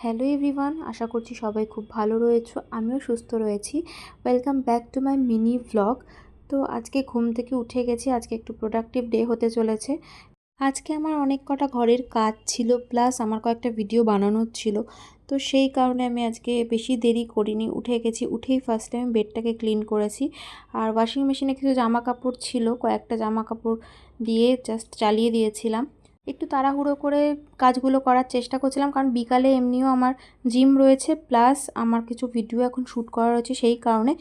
Hello everyone, আশা করছি সবাই খুব ভালো রয়েছো, আমিও সুস্থ রয়েছি। Welcome back to my mini vlog. তো আজকে ঘুম থেকে উঠে গেছি, আজকে একটু প্রোডাক্টিভ ডে হতে চলেছে। আজকে আমার অনেক কটা ঘরের কাজ ছিল, প্লাস আমার কয়েকটা ভিডিও বানানোর ছিল। তো সেই কারণে আমি আজকে বেশি দেরি করিনি, উঠে গেছি। উঠেই ফার্স্ট টাইম বেডটাকে ক্লিন করেছি। আর ওয়াশিং মেশিনে কিছু জামা কাপড় ছিল, কয়েকটা জামা কাপড় দিয়ে জাস্ট চালিয়ে দিয়েছিলাম। একটু তাড়াহুড়ো করে কাজগুলো করার চেষ্টা করছিলাম, কারণ বিকালে এমনিও আমার জিম রয়েছে, প্লাস আমার কিছু ভিডিও এখন শ্যুট করা রয়েছে। সেই কারণে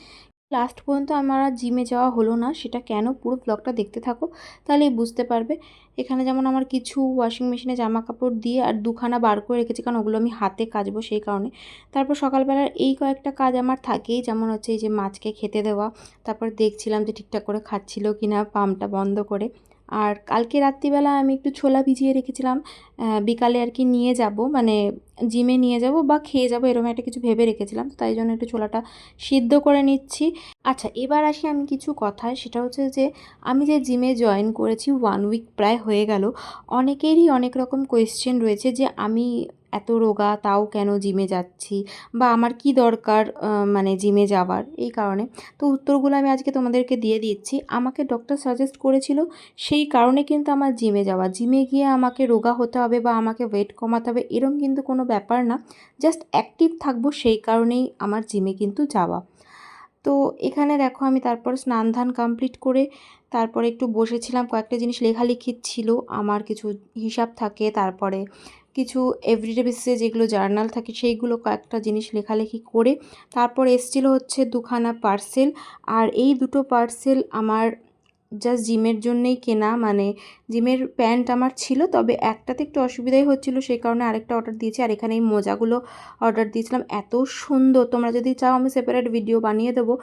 লাস্ট পর্যন্ত আমার আর জিমে যাওয়া হলো না। সেটা কেন, পুরো ব্লগটা দেখতে থাকো, তাহলেই বুঝতে পারবে। এখানে যেমন আমার কিছু ওয়াশিং মেশিনে জামা কাপড় দিয়ে আর দুখানা বার করে রেখেছি, কারণ ওগুলো আমি হাতে কাচবো সেই কারণে। তারপর সকালবেলার এই কয়েকটা কাজ আমার থাকেই, যেমন হচ্ছে এই যে মাছকে খেতে দেওয়া। তারপর দেখছিলাম যে ঠিকঠাক করে খাচ্ছিল কিনা পাম্পটা বন্ধ করে। আর কালকে রাত্রিবেলা আমি একটু ছোলা ভিজিয়ে রেখেছিলাম, বিকালে আর কি নিয়ে যাব, মানে জিমে নিয়ে যাব বা খেয়ে যাব, এরকম একটা কিছু ভেবে রেখেছিলাম। তাই জন্য একটু ছোলাটা সিদ্ধ করে নিচ্ছি। আচ্ছা, এবার আসি আমি কিছু কথায়। সেটা হচ্ছে যে আমি যে জিমে জয়েন করেছি 1 উইক প্রায় হয়ে গেল। অনেকেরই অনেক রকম কোয়েশ্চেন রয়েছে যে আমি এত রোগা তাও কেন জিমে যাচ্ছি, বা আমার কি দরকার মানে জিমে যাওয়ার, এই কারণে। তো উত্তরগুলো আমি আজকে তোমাদেরকে দিয়ে দিচ্ছি। আমাকে ডক্টর সাজেস্ট করেছিল, সেই কারণে কিন্তু আমার জিমে যাওয়া। জিমে গিয়ে আমাকে রোগা হতে হবে বা আমাকে ওয়েট কমাতে হবে এরম কিন্তু কোনো ব্যাপার না। জাস্ট অ্যাক্টিভ থাকবো, সেই কারণেই আমার জিমে কিন্তু যাওয়া। তো এখানে দেখো আমি তারপর স্নান ধান কমপ্লিট করে তারপরে একটু বসেছিলাম, কয়েকটা জিনিস লেখালেখি ছিল। আমার কিছু হিসাব থাকে, তারপরে কিছু এভরিডে বেসিসে যেগুলো জার্নাল থাকে সেইগুলো কয়েকটা জিনিস লেখালেখি করে তারপর এসেছিলো হচ্ছে দুখানা পার্সেল। আর এই দুটো পার্সেল আমার জাস্ট জিমের জন্যেই কেনা, মানে জিমের প্যান্ট আমার ছিল, তবে একটাতে একটু অসুবিধাই হচ্ছিলো, সেই কারণে আরেকটা অর্ডার দিয়েছি। আর এখানে এই মোজাগুলো অর্ডার দিয়েছিলাম, এত সুন্দর। তোমরা যদি চাও আমি সেপারেট ভিডিও বানিয়ে দেবো।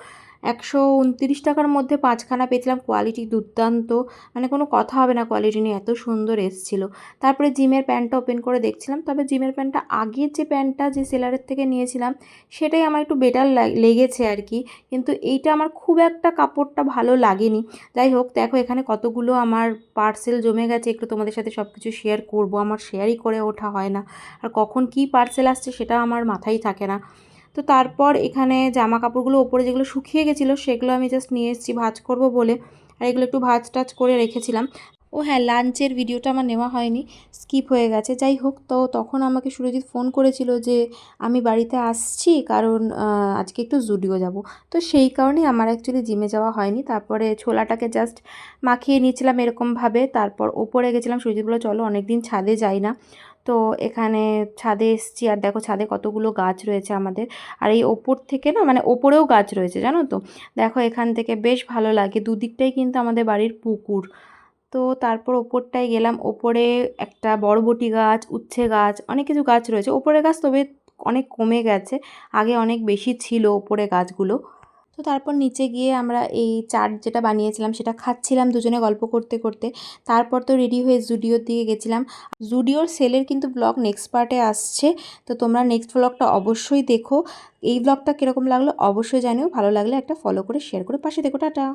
129 টাকার মধ্যে 5খানা পেয়েছিলাম, কোয়ালিটি দুর্দান্ত, মানে কোনো কথা হবে না কোয়ালিটি নিয়ে, এত সুন্দর এসেছিলো। তারপরে জিমের প্যান্টটা ওপেন করে দেখছিলাম, তবে জিমের প্যান্টটা আগের যে প্যান্টটা যে সেলারের থেকে নিয়েছিলাম সেটাই আমার একটু বেটার লেগেছে আর কি। কিন্তু এইটা আমার খুব একটা কাপড়টা ভালো লাগেনি। যাই হোক, দেখো এখানে কতগুলো আমার পার্সেল জমে গেছে, একটু তোমাদের সাথে সব কিছু শেয়ার করব। আমার শেয়ারই করে ওঠা হয় না, আর কখন কি পার্সেল আসছে সেটা আমার মাথায় থাকে না। তো তারপর এখানে জামা কাপড়গুলো ওপরে যেগুলো শুকিয়ে গেছিলো সেগুলো আমি জাস্ট নিয়ে এসেছি ভাঁজ করব বলে। আর এগুলো একটু ভাঁজ টাজ করে রেখেছিলাম। ও হ্যাঁ, লাঞ্চের ভিডিওটা আমার নেওয়া হয়নি, স্কিপ হয়ে গেছে। যাই হোক, তো তখন আমাকে সুরজিৎ ফোন করেছিল যে আমি বাড়িতে আসছি, কারণ আজকে একটু জুডিও যাব। তো সেই কারণেই আমার অ্যাকচুয়ালি জিমে যাওয়া হয়নি। তারপরে ছোলাটাকে জাস্ট মাখিয়ে নিয়েছিলাম এরকমভাবে, তারপর ওপরে গেছিলাম। সুরজিৎ বলল চলো, অনেক দিন ছাদে যাই না। তো এখানে ছাদে এসেছি, আর দেখো ছাদে কতগুলো গাছ রয়েছে আমাদের। আর এই ওপর থেকে না, মানে ওপরেও গাছ রয়েছে জানো তো। দেখো এখান থেকে বেশ ভালো লাগে, দুদিকটাই কিন্তু আমাদের বাড়ির পুকুর। তো তারপর ওপরটায় গেলাম, ওপরে একটা বরবটি গাছ, উচ্ছে গাছ, অনেক কিছু গাছ রয়েছে। ওপরে গাছ তবে অনেক কমে গেছে, আগে অনেক বেশি ছিল ওপরে গাছগুলো। তো তারপর নিচে গিয়ে আমরা এই চাট যেটা বানিয়েছিলাম সেটা খাচ্ছিলাম দুজনে গল্প করতে করতে। তারপর তো রেডি হয়ে জুডিওর দিকে গেছিলাম। জুডিওর সেলের কিন্তু ব্লগ নেক্সট পার্টে আসছে, তো তোমরা নেক্সট ব্লগটা অবশ্যই দেখো। এই ব্লগটা কীরকম লাগলো অবশ্যই জানিও, ভালো লাগলে একটা ফলো করে শেয়ার করে পাশে দেখো। টাটা।